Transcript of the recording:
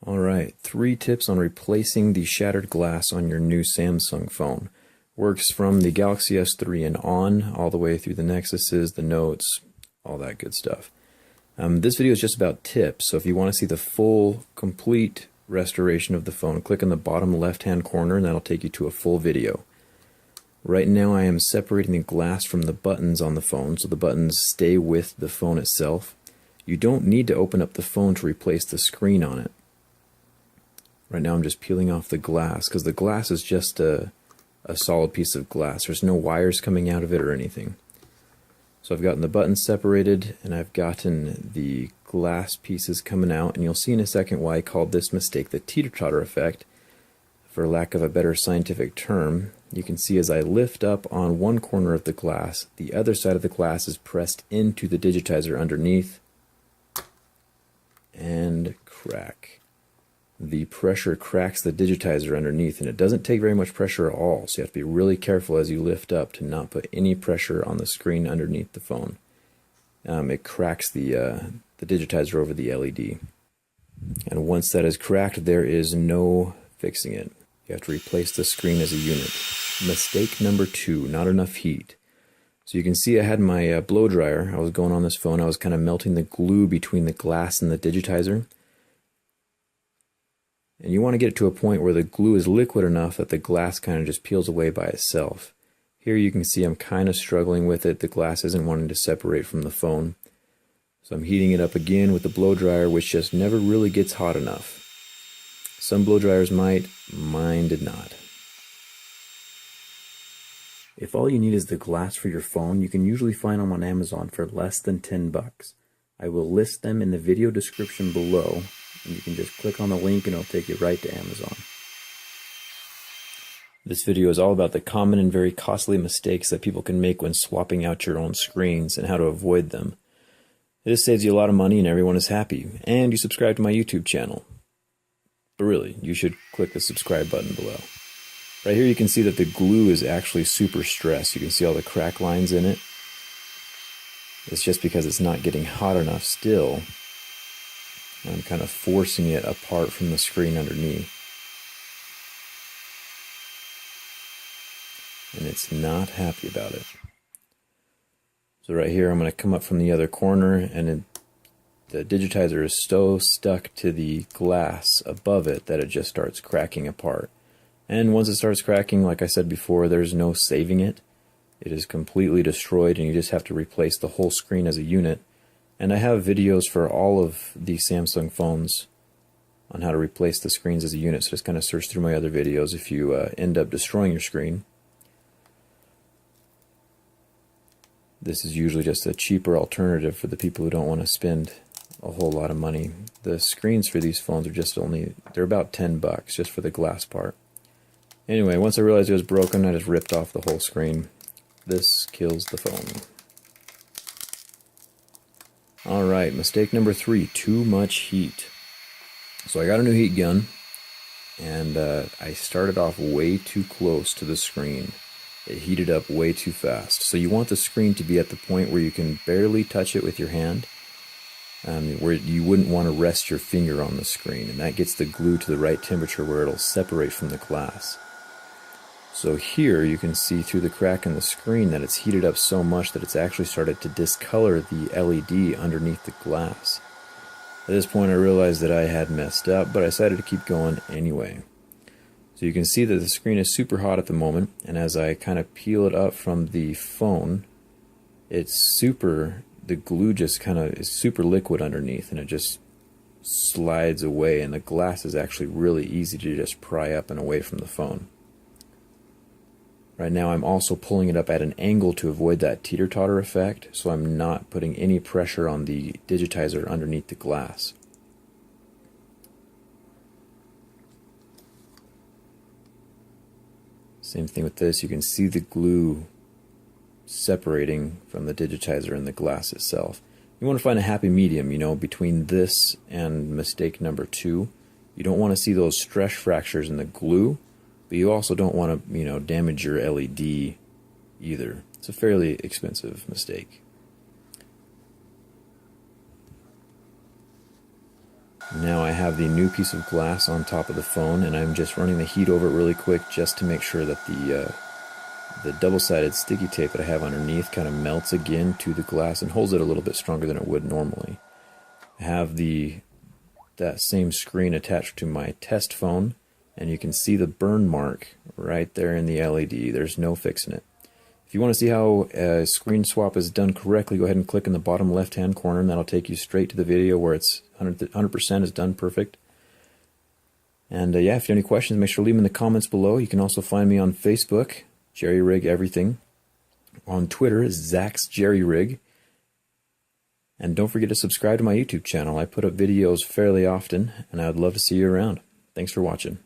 Alright, 3 tips on replacing the shattered glass on your new Samsung phone. Works from the Galaxy S3 and on, all the way through the Nexuses, the Notes, all that good stuff. This video is just about tips, so if you want to see the full, complete restoration of the phone, click on the bottom left-hand corner and that'll take you to a full video. Right now I am separating the glass from the buttons on the phone, so the buttons stay with the phone itself. You don't need to open up the phone to replace the screen on it. Right now I'm just peeling off the glass, because the glass is just a solid piece of glass. There's no wires coming out of it or anything. So I've gotten the buttons separated, and I've gotten the glass pieces coming out, and you'll see in a second why I called this mistake the teeter-totter effect, for lack of a better scientific term. You can see as I lift up on one corner of the glass, the other side of the glass is pressed into the digitizer underneath, and crack. The pressure cracks the digitizer underneath, and it doesn't take very much pressure at all, so you have to be really careful as you lift up to not put any pressure on the screen underneath the phone. It cracks the digitizer over the LED. And once that is cracked, there is no fixing it. You have to replace the screen as a unit. Mistake number 2, not enough heat. So you can see I had my blow dryer. I was going on this phone. I was kind of melting the glue between the glass and the digitizer. And you want to get it to a point where the glue is liquid enough that the glass kind of just peels away by itself. Here you can see I'm kind of struggling with it. The glass isn't wanting to separate from the phone. So I'm heating it up again with the blow dryer, which just never really gets hot enough. Some blow dryers might, mine did not. If all you need is the glass for your phone, you can usually find them on Amazon for less than $10. I will list them in the video description below, and you can just click on the link and it'll take you right to Amazon. This video is all about the common and very costly mistakes that people can make when swapping out your own screens and how to avoid them. This saves you a lot of money and everyone is happy, and you subscribe to my YouTube channel. But really, you should click the subscribe button below. Right here you can see that the glue is actually super stressed. You can see all the crack lines in it. It's just because it's not getting hot enough still. I'm kind of forcing it apart from the screen underneath. And it's not happy about it. So right here I'm going to come up from the other corner, and the digitizer is so stuck to the glass above it that it just starts cracking apart. And once it starts cracking, like I said before, there's no saving it. It is completely destroyed, and you just have to replace the whole screen as a unit. And I have videos for all of the Samsung phones on how to replace the screens as a unit, so just kind of search through my other videos if you end up destroying your screen. This is usually just a cheaper alternative for the people who don't want to spend a whole lot of money. The screens for these phones are they're about $10 just for the glass part. Anyway, once I realized it was broken, I just ripped off the whole screen. This kills the phone. Alright, mistake number 3, too much heat. So I got a new heat gun, and I started off way too close to the screen. It heated up way too fast. So you want the screen to be at the point where you can barely touch it with your hand, where you wouldn't want to rest your finger on the screen, and that gets the glue to the right temperature where it'll separate from the glass. So here you can see through the crack in the screen that it's heated up so much that it's actually started to discolor the LED underneath the glass. At this point I realized that I had messed up, but I decided to keep going anyway. So you can see that the screen is super hot at the moment, and as I kind of peel it up from the phone, the glue just kind of is super liquid underneath, and it just slides away, and the glass is actually really easy to just pry up and away from the phone. Right now I'm also pulling it up at an angle to avoid that teeter-totter effect, so I'm not putting any pressure on the digitizer underneath the glass. Same thing with this, you can see the glue separating from the digitizer and the glass itself. You want to find a happy medium, between this and mistake number 2. You don't want to see those stress fractures in the glue, but you also don't want to, damage your LED either. It's a fairly expensive mistake. Now I have the new piece of glass on top of the phone, and I'm just running the heat over it really quick just to make sure that the double-sided sticky tape that I have underneath kind of melts again to the glass and holds it a little bit stronger than it would normally. I have that same screen attached to my test phone, and you can see the burn mark right there in the LED. There's no fixing it. If you want to see how a screen swap is done correctly, go ahead and click in the bottom left-hand corner, and that'll take you straight to the video where it's 100% is done perfect. And yeah, if you have any questions, make sure to leave them in the comments below. You can also find me on Facebook, Jerry Rig Everything. On Twitter, Zach's Jerry Rig. And don't forget to subscribe to my YouTube channel. I put up videos fairly often, and I would love to see you around. Thanks for watching.